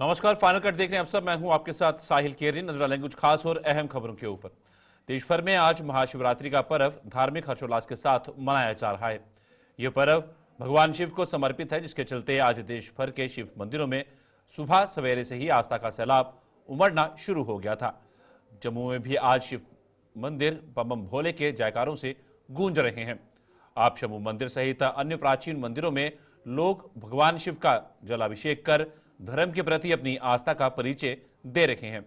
नमस्कार, final cut देख रहे हैं आप सब। मैं हूं आपके साथ साहिल केरी। नजर डालेंगे कुछ खास और अहम खबरों के ऊपर। देश भर में आज महाशिवरात्रि का पर्व धार्मिक हर्षोल्लास के साथ मनाया जा रहा है। यह पर्व भगवान शिव को समर्पित है, जिसके चलते आज देश भर के शिव मंदिरों में सुबह सवेरे से ही आस्था का सैलाब उमड़ना शुरू हो गया था। जम्मू में भी आज शिव मंदिर बम बम भोले के जयकारों से गूंज रहे हैं। आप शंभू मंदिर सहित अन्य प्राचीन मंदिरों में लोग भगवान शिव का जलाभिषेक कर धर्म के प्रति अपनी आस्था का परिचय दे रहे हैं।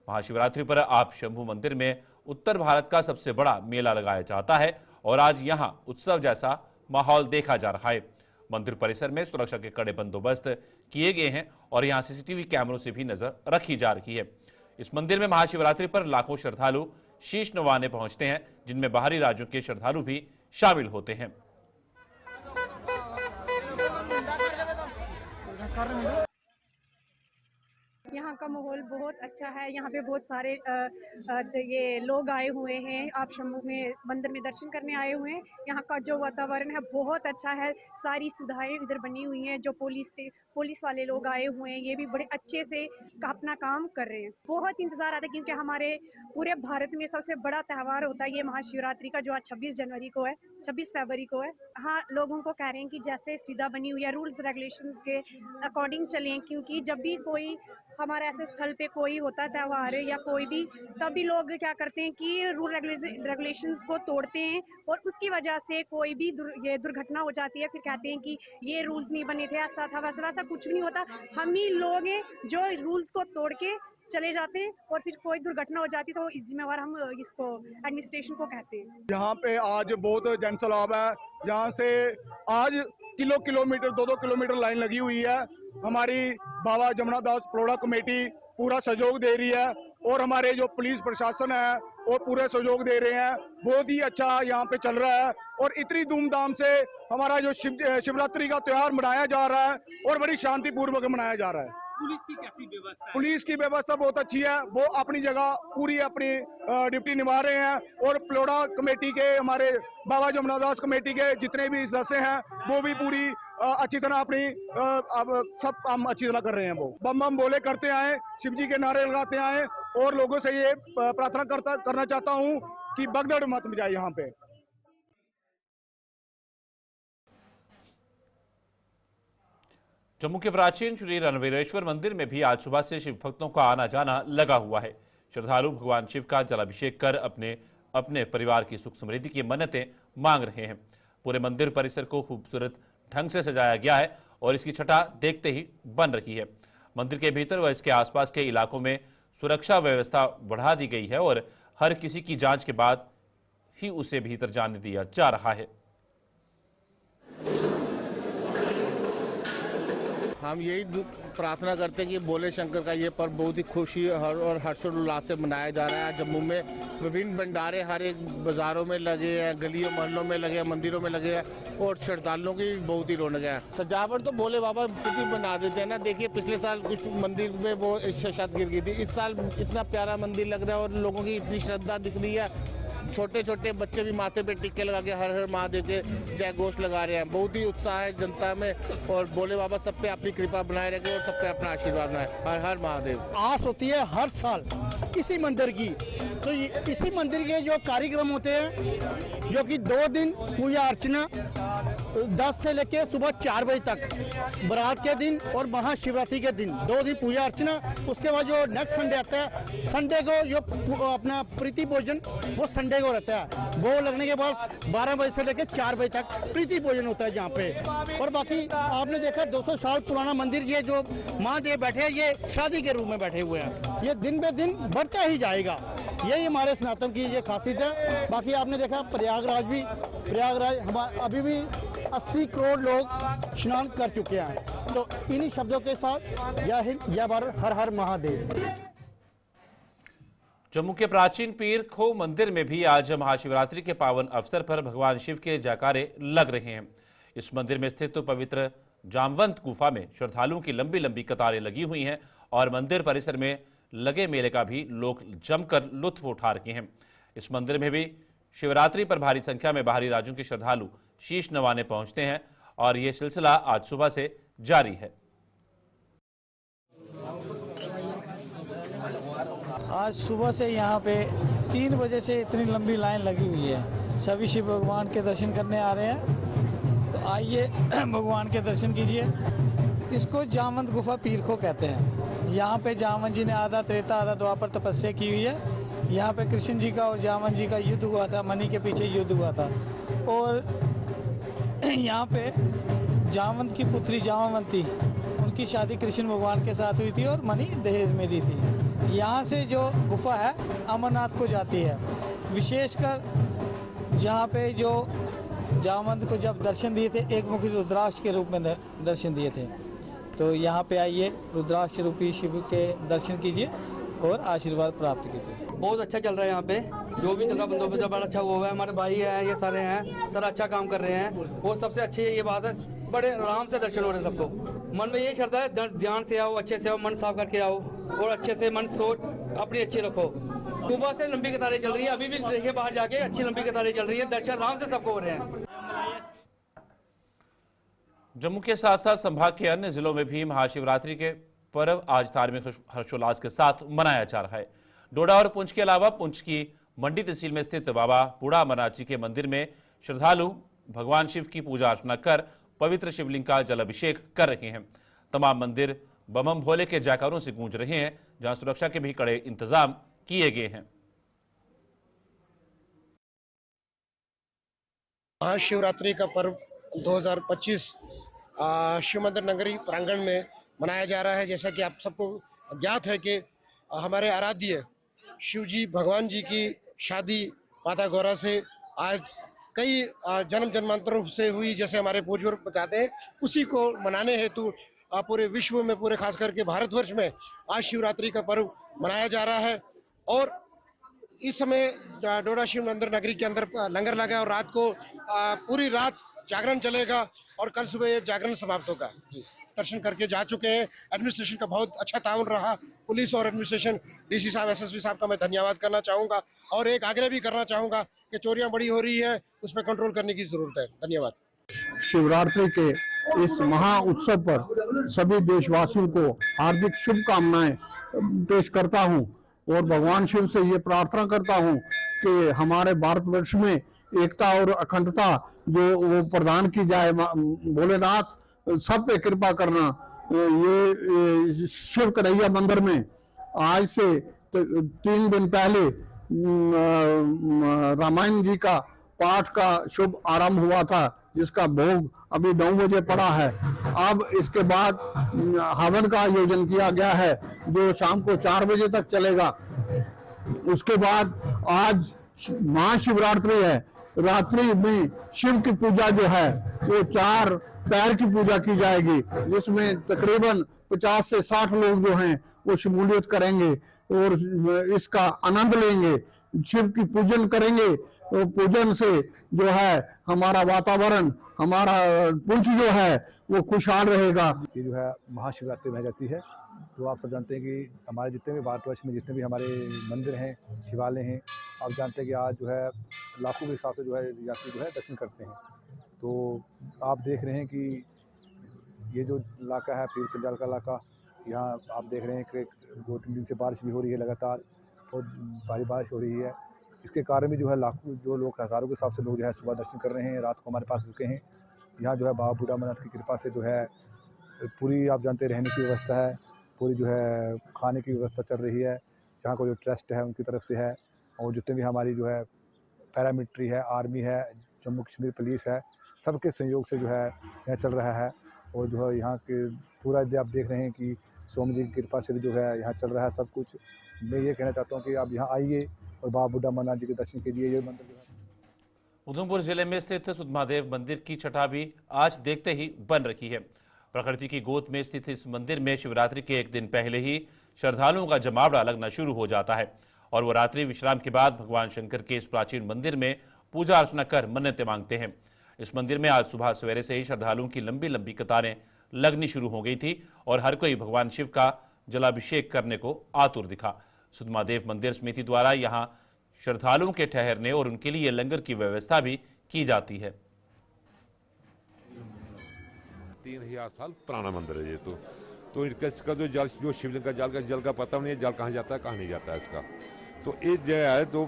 महाशिवरात्रि पर आप शंभू मंदिर में उत्तर भारत का सबसे बड़ा मेला लगाया जाता है और आज यहां उत्सव जैसा माहौल देखा जा रहा है। मंदिर परिसर में सुरक्षा के कड़े बंदोबस्त किए गए हैं और यहां सीसीटीवी कैमरों से भी नजर रखी जा रही है। इस मंदिर में महाशिवरात्रि पर लाखों श्रद्धालु शीश नवाने पहुंचते हैं, जिनमें बाहरी राज्यों के श्रद्धालु भी शामिल होते हैं। यहाँ का माहौल बहुत अच्छा है। यहाँ पे बहुत सारे ये लोग आए हुए हैं। आप शंभू में मंदिर में दर्शन करने आए हुए हैं। यहाँ का जो वातावरण है बहुत अच्छा है। सारी सुविधाएं इधर बनी हुई हैं। जो पुलिस वाले लोग आए हुए हैं, ये भी बड़े अच्छे से अपना काम कर रहे हैं। बहुत इंतजार आता है क्योंकि हमारे पूरे भारत में सबसे बड़ा त्यौहार होता है ये महाशिवरात्रि का, जो आज 26 फरवरी को है। हाँ, लोगों को कह रहे हैं कि जैसे सुविधा बनी हुई है, रूल्स रेगुलेशंस के अकॉर्डिंग चलें, क्योंकि जब भी कोई हमारे ऐसे स्थल पे कोई होता है त्यौहार या कोई भी, तभी लोग क्या करते हैं कि रूल रेगुलेशंस को तोड़ते हैं और उसकी वजह से कोई भी ये दुर्घटना हो जाती है। फिर कहते हैं कि ये रूल्स नहीं बने थे, ऐसा था वैसा कुछ नहीं होता। हम ही लोग हैं जो रूल्स को तोड़ के चले जाते हैं और फिर कोई दुर्घटना हो जाती है तो इस जिम्मेवार हम इसको एडमिनिस्ट्रेशन को कहते हैं। यहाँ पे आज बहुत जनसैलाब है। यहाँ से आज किलोमीटर 2-2 किलोमीटर लाइन लगी हुई है। हमारी बाबा जमुना दास पलोड़ा कमेटी पूरा सहयोग दे रही है और हमारे जो पुलिस प्रशासन है वो पूरे सहयोग दे रहे हैं। बहुत ही अच्छा यहाँ पे चल रहा है और इतनी धूमधाम से हमारा जो शिवरात्रि का त्योहार मनाया जा रहा है और बड़ी शांतिपूर्वक मनाया जा रहा है। पुलिस की कैसी व्यवस्था है? पुलिस की व्यवस्था बहुत अच्छी है। वो अपनी जगह पूरी अपनी ड्यूटी निभा रहे हैं और पलोड़ा कमेटी के, हमारे बाबा जमुना दास कमेटी के जितने भी सदस्य हैं वो भी पूरी अच्छी तरह अपनी सब काम अच्छी तरह कर रहे हैं। वो बम बम बोले करते आए, शिव जी के नारे लगाते आए और लोगों से ये प्रार्थना करना चाहता हूँ कि भगदड़ मत मचाए यहाँ पे। जम्मू के प्राचीन श्री रणवीरेश्वर मंदिर में भी आज सुबह से शिव भक्तों का आना जाना लगा हुआ है। श्रद्धालु भगवान शिव का जलाभिषेक कर अपने अपने परिवार की सुख समृद्धि की मन्नतें मांग रहे हैं। पूरे मंदिर परिसर को खूबसूरत ढंग से सजाया गया है और इसकी छटा देखते ही बन रही है। मंदिर के भीतर व इसके आसपास के इलाकों में सुरक्षा व्यवस्था बढ़ा दी गई है और हर किसी की जांच के बाद ही उसे भीतर जाने दिया जा रहा है। हम यही प्रार्थना करते हैं कि भोले शंकर का ये पर्व बहुत ही खुशी और हर्षोल्लास से मनाया जा रहा है। जम्मू में विभिन्न भंडारे हर एक बाजारों में लगे हैं, गलियों मोहल्लों में लगे हैं, मंदिरों में लगे हैं और श्रद्धालुओं की बहुत ही रौनक है। सजावट तो भोले बाबा खुद ही बना देते हैं ना। देखिए पिछले साल कुछ मंदिर में वो छत गिर गई थी, इस साल इतना प्यारा मंदिर लग रहा है और लोगों की इतनी श्रद्धा दिख रही है। छोटे छोटे बच्चे भी माथे पे टिक्के लगा के हर हर महादेव के जय घोष लगा रहे हैं। बहुत ही उत्साह है जनता में और भोले बाबा सब पे अपनी कृपा बनाए रखे और सब पे अपना आशीर्वाद बनाए। हर हर महादेव। आस होती है हर साल इसी मंदिर की, तो इसी मंदिर के जो कार्यक्रम होते हैं, जो कि 2 दिन पूजा अर्चना 10 से लेके सुबह 4 बजे तक, बारात के दिन और महाशिवरात्रि के दिन 2 दिन पूजा अर्चना। उसके बाद जो नेक्स्ट संडे आता है, संडे को जो अपना प्रीति भोजन वो संडे को रहता है। वो लगने के बाद 12 बजे से लेकर 4 बजे तक प्रीति भोजन होता है जहाँ पे। और बाकी आपने देखा 200 साल पुराना मंदिर, ये जो महादेव बैठे हैं ये शादी के रूप में बैठे हुए हैं। ये दिन बे दिन बढ़ता ही जाएगा, यही हमारे सनातन की ये खासियत है। बाकी आपने देखा प्रयागराज हमारे अभी भी 80 करोड़ लोग स्नान कर चुके हैं। तो इन्हीं शब्दों के साथ जय हिंद, जय भारत, हर हर महादेव। जम्मू के प्राचीन पीर खो मंदिर में भी आज महाशिवरात्रि के पावन अवसर पर भगवान शिव के जयकारे लग रहे हैं। इस मंदिर में स्थित पवित्र जामवंत गुफा में श्रद्धालुओं की लंबी लंबी कतारें लगी हुई हैं और मंदिर परिसर में लगे मेले का भी लोग जमकर लुत्फ उठा रहे हैं। इस मंदिर में भी शिवरात्रि पर भारी संख्या में बाहरी राज्यों के श्रद्धालु शीश नवाने पहुंचते हैं और ये सिलसिला आज सुबह से जारी है। आज सुबह से यहाँ पे 3 बजे से इतनी लंबी लाइन लगी हुई है। सभी शिव भगवान के दर्शन करने आ रहे हैं, तो आइए भगवान के दर्शन कीजिए। इसको जामवंत गुफा पीर को कहते हैं। यहाँ पे जामवंत जी ने आधा त्रेता आधा द्वापर तपस्या की हुई है। यहाँ पे कृष्ण जी का और जामवंत जी का युद्ध हुआ था, मणि के पीछे युद्ध हुआ था। और यहाँ पे जामवंत की पुत्री जामवंती, उनकी शादी कृष्ण भगवान के साथ हुई थी और मणि दहेज में दी थी। यहाँ से जो गुफा है अमरनाथ को जाती है। विशेषकर यहाँ पे जो जामवंत को जब दर्शन दिए थे, एक मुखी रुद्राक्ष के रूप में दर्शन दिए थे। तो यहाँ पे आइए, रुद्राक्ष रूपी शिव के दर्शन कीजिए और आशीर्वाद प्राप्त कीजिए। बहुत अच्छा चल रहा है यहाँ पे, जो भी जगह बंदोबस्त बड़ा अच्छा हुआ है। हमारे भाई हैं, ये सारे हैं, सर अच्छा काम कर रहे हैं। और सबसे अच्छी ये बात है, बड़े आराम से दर्शन हो रहे हैं सबको। मन में ये श्रद्धा है, ध्यान से आओ, अच्छे से आओ, मन साफ करके आओ और अच्छे से मन सोच अपनी अच्छी रखो। सुबह से लंबी कतारें चल रही है, अभी भी देखिए बाहर जाके अच्छी लंबी कतारें चल रही है। दर्शन आराम से सबको हो रहे हैं। जम्मू के साथ साथ संभाग के अन्य जिलों में भी महाशिवरात्रि के पर्व आज धार्मिक हर्षोल्लास के साथ मनाया जा रहा है। डोडा और पुंछ के अलावा पुंछ की मंडी तहसील में स्थित बाबा बूढ़ा अमरनाथ जी के मंदिर में श्रद्धालु भगवान शिव की पूजा अर्चना कर पवित्र शिवलिंग का जलाभिषेक कर रहे हैं। तमाम मंदिर बम भोले के जयकारों से गूंज रहे हैं, जहां सुरक्षा के भी कड़े इंतजाम किए गए हैं। महाशिवरात्रि का पर्व 2025 शिव मंदिर नगरी प्रांगण में मनाया जा रहा है। जैसा कि आप सबको ज्ञात है कि हमारे आराध्य शिव जी भगवान जी की शादी माता गौरा से आज कई जन्म जन्मांतरों से हुई, जैसे हमारे पूर्वज बताते हैं, उसी को मनाने हेतु पूरे विश्व में, पूरे खास करके भारतवर्ष में आज शिवरात्रि का पर्व मनाया जा रहा है। और इस समय डोडा शिव मंदिर नगरी के अंदर लंगर लगा और रात को पूरी रात जागरण चलेगा और कल सुबह ये जागरण समाप्त होगा। दर्शन करके जा चुके हैं। एडमिनिस्ट्रेशन का बहुत अच्छा ताउन रहा। पुलिस और एडमिनिस्ट्रेशन, डीसी साहब, एसएसपी साहब का मैं धन्यवाद करना चाहूंगा और एक आग्रह भी करना चाहूंगा कि चोरियां बड़ी हो रही है, उस पर कंट्रोल करने की जरूरत है। धन्यवाद। शिवरात्रि के इस महा उत्सव पर सभी देशवासियों को हार्दिक शुभकामनाएं पेश करता हूं और भगवान शिव से ये प्रार्थना करता हूं कि हमारे भारतवर्ष में एकता और अखंडता जो वो प्रदान की जाए। भोलेनाथ सब पे कृपा करना। ये शिव कन्हैया मंदिर में आज से 3 दिन पहले रामायण जी का पाठ का शुभ आरंभ हुआ था, जिसका भोग अभी 9 बजे पड़ा है। अब इसके बाद हवन का आयोजन किया गया है, जो शाम को 4 बजे तक चलेगा। उसके बाद आज महाशिवरात्रि है। रात्रि में शिव की पूजा जो है वो 4 पैर की पूजा की जाएगी, जिसमें तकरीबन 50 से 60 लोग जो हैं वो शमूलियत करेंगे और इसका आनंद लेंगे। शिव की पूजन करेंगे और पूजन से जो है हमारा वातावरण, हमारा पुंछ जो है वो खुशहाल रहेगा। ये जो है महाशिवरात्रि मनाई जाती है। तो आप सब जानते हैं कि हमारे जितने भी भारतवर्ष में जितने भी हमारे मंदिर हैं, शिवालय हैं, आप जानते हैं कि आज जो है लाखों के हिसाब से जो है यात्री जो है दर्शन करते हैं। तो आप देख रहे हैं कि ये जो इलाका है पीर पंजाल का इलाका, यहाँ आप देख रहे हैं कि 2-3 दिन से बारिश भी हो रही है, लगातार बहुत भारी बारिश हो रही है। इसके कारण भी जो है लाखों जो लोग, हज़ारों के हिसाब से लोग जो है सुबह दर्शन कर रहे हैं, रात को हमारे पास रुके हैं। यहाँ जो है बाबा बूढ़ा अमरनाथ की कृपा से जो है पूरी आप जानते हैं रहने की व्यवस्था है, पूरी जो है खाने की व्यवस्था चल रही है। यहाँ को जो ट्रस्ट है उनकी तरफ से है, और जितने भी हमारी जो है पैरामिलिट्री है, आर्मी है, जम्मू कश्मीर पुलिस है, सबके सहयोग से जो है यह चल रहा है। और जो है यहाँ के पूरा आप देख रहे हैं कि स्वामी जी की कृपा से भी जो है यहाँ चल रहा है सब कुछ। मैं ये कहना चाहता हूँ कि आप यहाँ आइए और बाबा बूढ़ा अमरनाथ जी के दर्शन कीजिए। ये मंदिर जो है उधमपुर जिले में स्थित सुद्धमहादेव मंदिर की छठा भी आज देखते ही बन रही है। प्रकृति की गोद में स्थित इस मंदिर में शिवरात्रि के एक दिन पहले ही श्रद्धालुओं का जमावड़ा लगना शुरू हो जाता है और वो रात्रि विश्राम के बाद भगवान शंकर के इस प्राचीन मंदिर में पूजा अर्चना कर मन्नतें मांगते हैं। इस मंदिर में आज सुबह सवेरे से ही श्रद्धालुओं की लंबी लंबी कतारें लगनी शुरू हो गई थी और हर कोई भगवान शिव का जलाभिषेक करने को आतुर दिखा। सुद्धमहादेव मंदिर समिति द्वारा यहाँ श्रद्धालुओं के ठहरने और उनके लिए लंगर की व्यवस्था भी की जाती है। 3000 साल पुराना मंदिर है ये तो, तो इसका जो जल, जो शिवलिंग का जल का पता नहीं है, जल कहाँ जाता है कहाँ नहीं जाता है इसका। तो ये जो है तो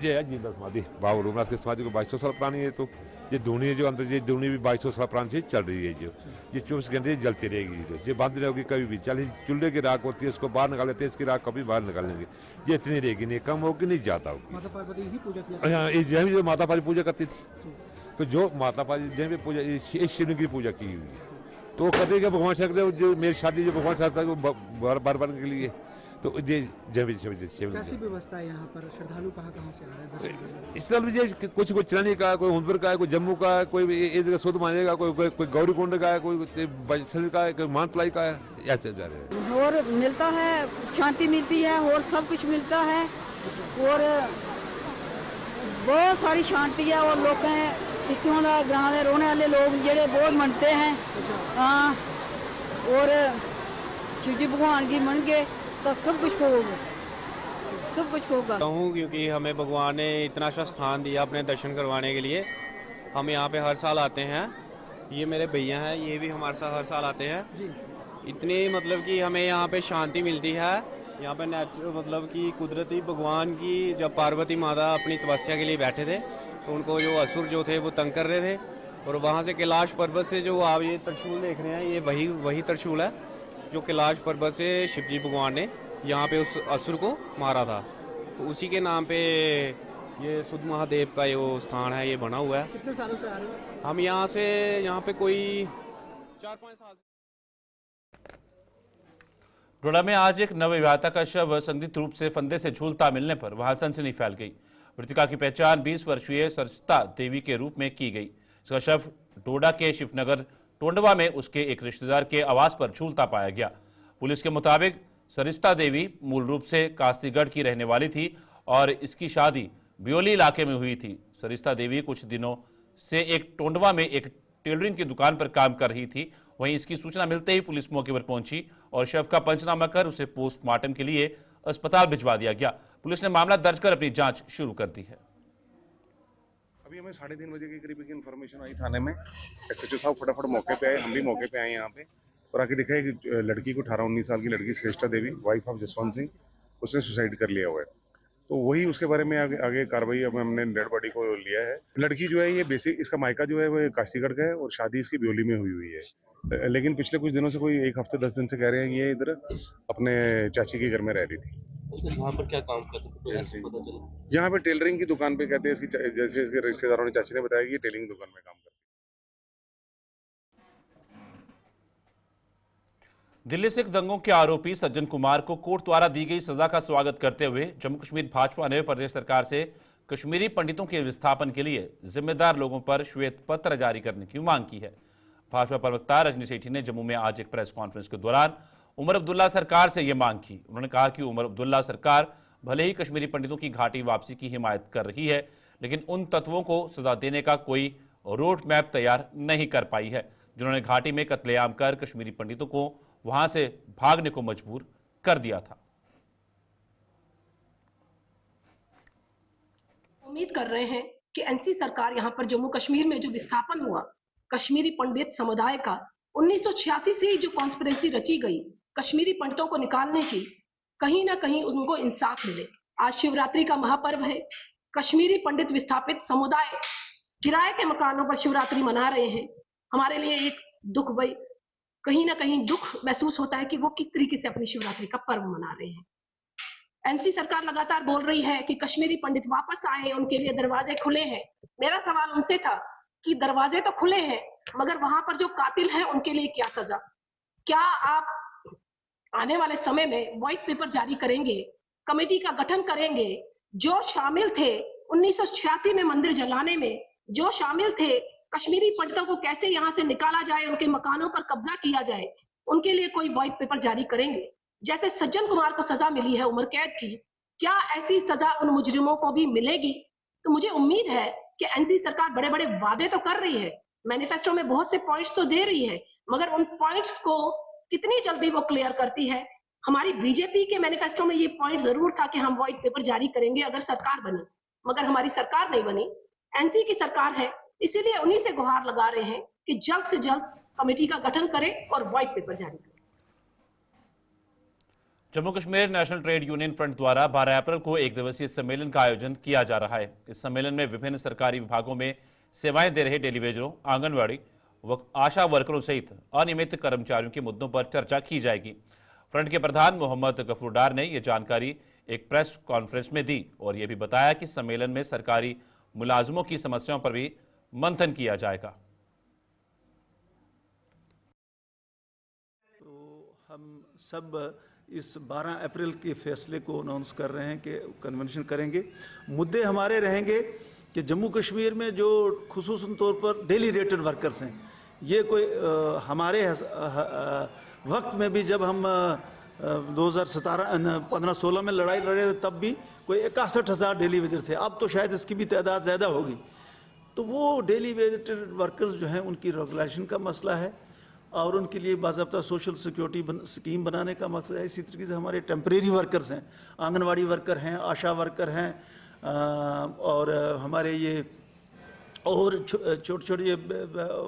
ये है जिंदा समाधि, बाबा रूपनाथ की समाधि को 2200 साल पुरानी है। तो ये धूनी है जो अंदर, ये धूनी भी 2200 साल पुरानी से चल रही है। जो ये 24 घंटे जलती रहेगी, ये बंद रहेगी कभी भी। चल चूल्हे की राख होती है, उसको बाहर निकाल लेते हैं, इसकी राख कभी बाहर निकाल लेंगे। ये इतनी रहेगी, नहीं कम होगी नहीं ज्यादा होगी। माता पार्वती की पूजा किया, हाँ, यही जो माता पार्वती पूजा करती थी, तो जो माता पार्वती जहाँ पे पूजा, इस शिवलिंग की पूजा की हुई है। तो कहते हैं भगवान शंकर जो मेरी शादी जो भगवान शंकर वो बार के लिए, तो ये कैसी व्यवस्था है यहाँ पर? श्रद्धालु कहाँ से आ रहे हैं दर्शन करने? इस तरह कुछ चलानी का है, कोई हुंदपुर का है, कोई जम्मू का है, कोई इधर सोद मानेगा, कोई गौरीकुंड का है, कोई बंसल का है, कोई मानतलाई का है, ऐसे जा रहे हैं। और मिलता है, शांति मिलती है और सब कुछ मिलता है और बहुत सारी शांति है। और लोग इतों का गाँव के रोने वाले लोग जेडे बहुत मनते हैं। हाँ, और शिव जी भगवान की मन के तो सब कुछ होगा, सब कुछ होगा। क्योंकि हमें भगवान ने इतना अच्छा स्थान दिया अपने दर्शन करवाने के लिए। हम यहाँ पे हर साल आते हैं। ये मेरे भैया हैं, ये भी हमारे साथ हर साल आते हैं। इतनी मतलब कि हमें यहाँ पे शांति मिलती है। यहाँ पे नेचुरल मतलब कि कुदरती भगवान की, जब पार्वती माता अपनी तपस्या के लिए बैठे थे तो उनको जो असुर जो थे वो तंग कर रहे थे, और वहाँ से कैलाश पर्वत से जो आप ये त्रिशूल देख रहे हैं, ये वही त्रिशूल है जो कैलाश पर्वत से शिवजी भगवान ने यहाँ पे उस असुर को मारा था। तो उसी के नाम पे ये सुध महादेव का ये स्थान है, ये बना हुआ है। कितने सालों से आ रहे हो? हम यहाँ पे कोई 4-5 साल। डोडा में आज एक नवविवाहिता का शव संदिग्ध रूप से फंदे से झूलता मिलने पर वहां सनसनी फैल गई। मृतका की पहचान 20 वर्षीय सरिता देवी के रूप में की गई। इसका शव डोडा के शिवनगर टोंडवा में उसके एक रिश्तेदार के आवास पर झूलता पाया गया। पुलिस के मुताबिक सरिता देवी मूल रूप से कास्तीगढ़ की रहने वाली थी और इसकी शादी ब्योली इलाके में हुई थी। सरिता देवी कुछ दिनों से एक टोंडवा में एक टेलरिंग की दुकान पर काम कर रही थी। वहीं इसकी सूचना मिलते ही पुलिस मौके पर पहुंची और शव का पंचनामा कर उसे पोस्टमार्टम के लिए अस्पताल भिजवा दिया गया। पुलिस ने मामला दर्ज कर अपनी जांच शुरू कर दी है। अभी हमें 3:30 बजे के करीब इन्फॉर्मेशन आई थाने में। एसएचओ साहब फटाफट मौके पे आए, हम भी मौके पे आए यहाँ पे और आके देखा है कि लड़की को 18-19 साल की लड़की श्रेष्ठा देवी, वाइफ ऑफ जसवंत सिंह, उसने सुसाइड कर लिया हुआ है। तो वही उसके बारे में आगे कार्रवाई हमने डेड बॉडी को लिया है। लड़की जो है ये बेसिक इसका मायका जो है वो काशीगढ़ का है और शादी इसकी ब्योली में हुई है। लेकिन पिछले कुछ दिनों से कोई 1 हफ्ते 10 दिन से कह रहे हैं कि ये इधर अपने चाची के घर में रह रही थी। यहाँ पर क्या काम करते थे? यहाँ पे टेलरिंग की दुकान पे कहते हैं इसकी, जैसे इसके रिश्तेदारों ने चाची ने बताया कि ये टेलरिंग दुकान में काम करती है। दिल्ली सिख दंगों के आरोपी सज्जन कुमार को कोर्ट द्वारा दी गई सजा का स्वागत करते हुए जम्मू कश्मीर भाजपा ने प्रदेश सरकार से कश्मीरी पंडितों के विस्थापन के लिए जिम्मेदार लोगों पर श्वेत पत्र जारी करने की मांग की है। भाजपा प्रवक्ता रजनी सेठी ने जम्मू में आज एक प्रेस कॉन्फ्रेंस के दौरान उमर अब्दुल्ला सरकार से यह मांग की। उन्होंने कहा कि उमर अब्दुल्ला सरकार भले ही कश्मीरी पंडितों की घाटी वापसी की हिमायत कर रही है, लेकिन उन तत्वों को सजा देने का कोई रोड मैप तैयार नहीं कर पाई है जिन्होंने घाटी में कत्लेआम कर कश्मीरी पंडितों को वहां से भागने को मजबूर कर दिया था। उम्मीद कर रहे हैं कि एनसी सरकार यहां पर जम्मू कश्मीर में जो विस्थापन हुआ कश्मीरी पंडित समुदाय का, 1986 से ही जो कॉन्स्पिरेसी रची गई कश्मीरी पंडितों को निकालने की, कहीं ना कहीं उनको इंसाफ मिले। आज शिवरात्रि का महापर्व है। कश्मीरी पंडित विस्थापित समुदाय किराए के मकानों पर शिवरात्रि मना रहे हैं। हमारे लिए एक दुख भाई कहीं ना कहीं दुख महसूस होता है कि वो किस तरीके से अपनी शिवरात्रि का पर्व मना रहे हैं। एनसी सरकार लगातार बोल रही है कि कश्मीरी पंडित वापस आए, उनके लिए दरवाजे खुले हैं। मेरा सवाल उनसे था कि दरवाजे तो खुले हैं मगर वहां पर जो कातिल हैं उनके लिए क्या सजा? क्या आप आने वाले समय में व्हाइट पेपर जारी करेंगे, कमेटी का गठन करेंगे? जो शामिल थे 1986 में मंदिर जलाने में, जो शामिल थे कश्मीरी पंडितों को कैसे यहां से निकाला जाए, उनके मकानों पर कब्जा किया जाए, उनके लिए कोई व्हाइट पेपर जारी करेंगे? जैसे सज्जन कुमार को सजा मिली है उम्र कैद की, क्या ऐसी सजा उन मुजरिमों को भी मिलेगी? तो मुझे उम्मीद है कि एनसी सरकार बड़े बड़े वादे तो कर रही है, मैनिफेस्टो में बहुत से पॉइंट्स तो दे रही है, मगर उन पॉइंट्स को कितनी जल्दी वो क्लियर करती है? हमारी बीजेपी के मैनिफेस्टो में ये पॉइंट जरूर था कि हम व्हाइट पेपर जारी करेंगे अगर सरकार बनी, मगर हमारी सरकार नहीं बनी, एनसी की सरकार है। इसीलिए उन्हीं से गुहार लगा रहे हैं कि जल्द से जल्द कमेटी का गठन करें और व्हाइट पेपर जारी करें। Jammu Kashmir national trade union front द्वारा 12 अप्रैल को एक दिवसीय सम्मेलन का आयोजन किया जा रहा है। इस सम्मेलन में विभिन्न सरकारी विभागों में सेवाएं दे रहे टेलीविजनों, आंगनवाड़ी व आशा वर्करों सहित अनियमित कर्मचारियों के मुद्दों पर चर्चा की जाएगी। फ्रंट के प्रधान मोहम्मद गफूर डार ने यह जानकारी एक प्रेस कॉन्फ्रेंस में दी और यह भी बताया कि सम्मेलन में सरकारी मुलाजमों की समस्याओं पर भी मंथन किया जाएगा। तो हम सब इस 12 अप्रैल के फैसले को अनाउंस कर रहे हैं कि कन्वेंशन करेंगे। मुद्दे हमारे रहेंगे कि जम्मू कश्मीर में जो खुसूसन तौर पर डेली रेटेड वर्कर्स हैं, ये कोई हमारे वक्त में भी जब हम 2017-15-16 में लड़ाई लड़े तब भी कोई 61,000 डेली वेजर थे। अब तो शायद इसकी भी तादाद ज़्यादा होगी। तो वो डेली वेजेड वर्कर्स जो हैं उनकी रेगुलेशन का मसला है और उनके लिए बाज़ाब्ता सोशल सिक्योरिटी स्कीम बनाने का मकसद है। इसी तरीके से हमारे टेम्परेरी वर्कर्स हैं, आंगनवाड़ी वर्कर हैं, आशा वर्कर हैं और हमारे ये और छोटे छोटे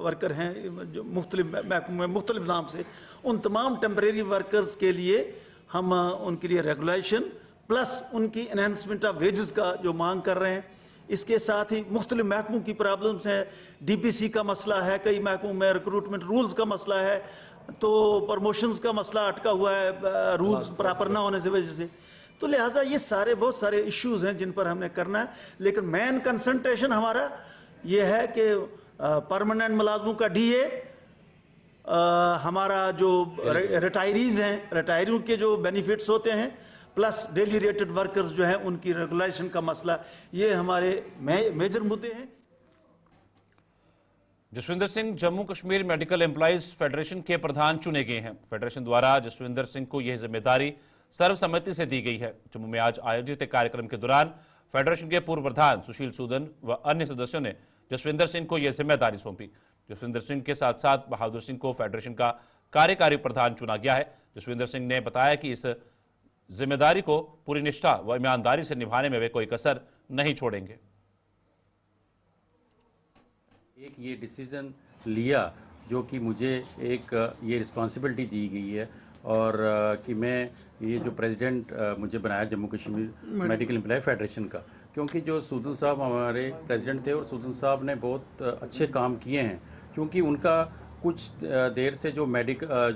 वर्कर हैं जो मुख्तलिफ नाम से, उन तमाम टेम्परेरी वर्कर्स के लिए हम उनके लिए रेगुलेशन प्लस उनकी एनहेंसमेंट ऑफ वेजेस का जो मांग कर रहे हैं। इसके साथ ही मुख्तलिफ महकमों की प्रॉब्लम्स हैं, DPC का मसला है, कई महकमों में रिक्रूटमेंट रूल्स का मसला है, तो प्रमोशंस का मसला अटका हुआ है रूल्स प्रॉपर ना होने से वजह से। तो लिहाजा ये सारे बहुत सारे इश्यूज हैं जिन पर हमने करना है, लेकिन मेन कंसंट्रेशन हमारा ये है कि परमानेंट मुलाजमों का DA, हमारा जो रिटायरीज हैं, रिटायरियों के जो बेनिफिट्स होते हैं, प्लस डेली रेटेड वर्कर्स जो हैं उनकी रेगुलेशन का मसला, ये हमारे मेजर मुद्दे हैं। Jasvinder Singh Jammu Kashmir medical employees federation के प्रधान चुने गए हैं। फेडरेशन द्वारा जसविंदर सिंह को यह जिम्मेदारी सर्वसम्मति से दी गई है। जम्मू में आज आयोजित एक कार्यक्रम के दौरान फेडरेशन के पूर्व प्रधान सुशील सूदन व अन्य सदस्यों ने जसविंदर सिंह को यह जिम्मेदारी सौंपी। जसविंदर सिंह के साथ साथ बहादुर सिंह को फेडरेशन का कार्यकारी प्रधान चुना गया है। जसविंदर सिंह ने बताया कि इस जिम्मेदारी को पूरी निष्ठा व ईमानदारी से निभाने में वे कोई कसर नहीं छोड़ेंगे। एक ये डिसीजन लिया जो कि मुझे एक ये रिस्पॉन्सिबिलिटी दी गई है और कि मैं ये जो प्रेसिडेंट मुझे बनाया Jammu Kashmir medical employee federation का, क्योंकि जो सूदन साहब हमारे प्रेसिडेंट थे और सूदन साहब ने बहुत अच्छे काम किए हैं। क्योंकि उनका कुछ देर से जो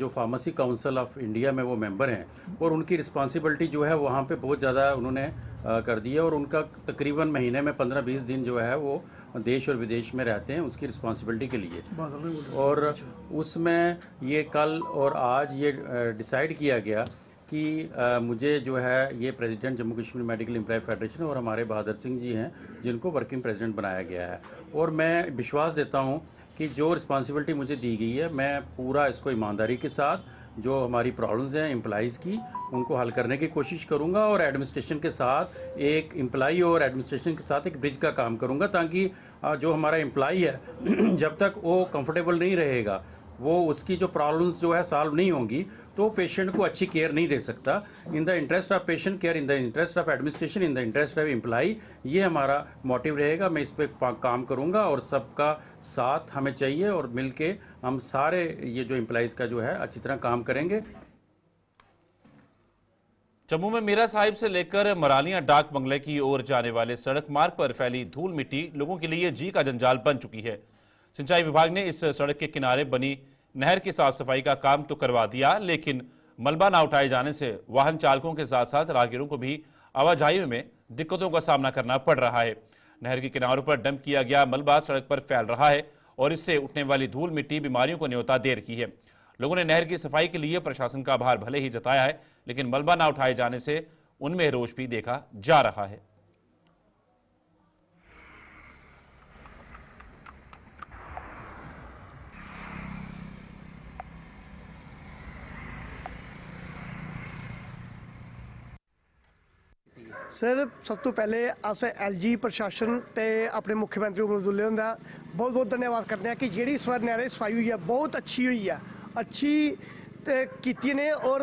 फार्मेसी काउंसिल ऑफ इंडिया में वो मेंबर हैं और उनकी रिस्पांसिबिलिटी जो है वहाँ पे बहुत ज़्यादा उन्होंने कर दी है और उनका तकरीबन महीने में 15-20 दिन जो है वो देश और विदेश में रहते हैं उसकी रिस्पांसिबिलिटी के लिए। और उसमें ये कल और आज ये डिसाइड किया गया कि मुझे जो है ये president Jammu Kashmir medical employee federation और हमारे बहादुर सिंह जी हैं जिनको वर्किंग प्रेसिडेंट बनाया गया है। और मैं विश्वास देता हूँ कि जो रिस्पांसिबिलिटी मुझे दी गई है मैं पूरा इसको ईमानदारी के साथ जो हमारी प्रॉब्लम्स हैं एम्प्लॉइज़ की उनको हल करने की कोशिश करूंगा और एडमिनिस्ट्रेशन के साथ एक एम्प्लॉई और एडमिनिस्ट्रेशन के साथ एक ब्रिज का काम करूंगा, ताकि जो हमारा एम्प्लॉई है जब तक वो कंफर्टेबल नहीं रहेगा, वो उसकी जो प्रॉब्लम्स जो है सॉल्व नहीं होंगी, तो पेशेंट को अच्छी केयर नहीं दे सकता। In the interest of patient care, in the interest of administration, in the interest of employee, ये हमारा मोटिव रहेगा। मैं इस पर काम करूंगा और सबका साथ हमें चाहिए और मिलके हम सारे ये जो एम्प्लॉइज़ का जो है अच्छी तरह काम करेंगे। जम्मू में मीरा साहिब से लेकर मरालियां डाक बंगले की ओर जाने वाले सड़क मार्ग पर फैली धूल मिट्टी लोगों के लिए जी का जंजाल बन चुकी है। सिंचाई विभाग ने इस सड़क के किनारे बनी नहर की साफ सफाई का काम तो करवा दिया, लेकिन मलबा ना उठाए जाने से वाहन चालकों के साथ साथ राहगीरों को भी आवाजाही में दिक्कतों का सामना करना पड़ रहा है। नहर के किनारों पर डंप किया गया मलबा सड़क पर फैल रहा है और इससे उठने वाली धूल मिट्टी बीमारियों को न्योता दे रही है। लोगों ने नहर की सफाई के लिए प्रशासन का आभार भले ही जताया है, लेकिन मलबा ना उठाए जाने से उनमें रोष भी देखा जा रहा है। सर सब तो पहले अस LG प्रशासन ते अपने मुख्यमंत्री अब्दुल्ला हुंदा बहुत बहुत धन्यवाद करते हैं कि जिहड़ी इस बार नहरें सफाई हुई है बहुत अच्छी हुई है। अच्छी कीती ने और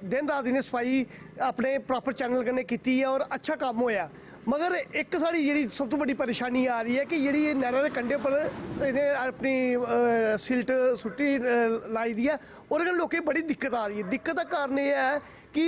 दिन रात इन्हें सफाई अपने प्रॉपर चैनल कन्नै कीती है और अच्छा काम होया। मगर एक साड़ी जी सब तो बड़ी परेशानी आ रही है कि जी नहर के कंढे पर इन्हें अपनी सिल्ट सुट्टी लाई दी है और लोगों बड़ी दिक्कत आ रही है। दिक्कत का कारण यह है कि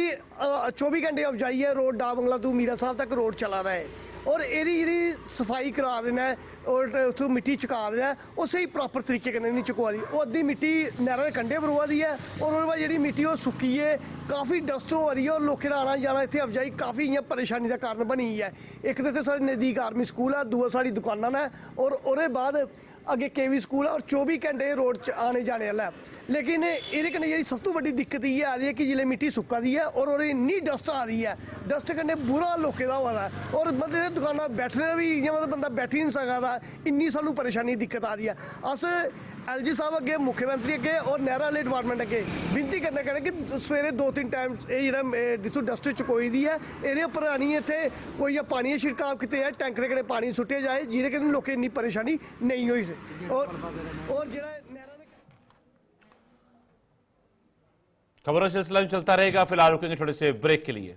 24 घंटे अफजाई है, रोड डा बंगला टू मीरा साहब तक रोड चला रहा है और एरी जी सफाई करा देना है और उतो मिट्टी चुका देना है, वो सही प्रॉपर तरीके कन्नै नहीं चुकवा दी। वो अद्धी मिट्टी नहर के कंढे पर रवा दी है और उसके बाद जी मिट्टी वो सुक्की है, काफ़ी डस्ट हो रही है और लोगों का आना जाना इतने अफजाई काफ़ी इं परेशानी का कारण बनी है। एक तो इतने साढ़े नज़दीक आर्मी स्कूल है, दूआ साड़ी दुकाना ने और उसके बाद अगे केवी स्कूल है और 24 घंटे रोड च आने जाने वाला है। लेकिन ये कन्नै जी सब तो बड़ी दिक्कत ये आ रही है कि जिसले मिट्टी सुक्का दी है और इन्नी डस्ट आ रही है, डस्ट कन्नै बुरा लोकें का होआ है और मतलब दुकाना बैठने भी इ'यां मतलब बंदा बैठी नहीं सकदा, इन्नी सानू परेशानी दिक्कत आ रही है। अस LG साहब अगे, मुख्यमंत्री अगे और नहर वाले डिपार्टमेंट अगे विनती करना कि सवेरे 2-3 टाइम ये जित्थों डस्ट चुकोई दी है एह्दे उप्पर आनी इत्थे कोई पानी छिड़काव किते जाए, टैंकरे कन्नै पानी सुट्टेआ जाए जिहदे कन्नै लोकें इन्नी परेशानी नहीं होई सके। और जेह्ड़ा खबरों से सिलसिला चलता रहेगा। फिलहाल रुकेंगे थोड़े से ब्रेक के लिए।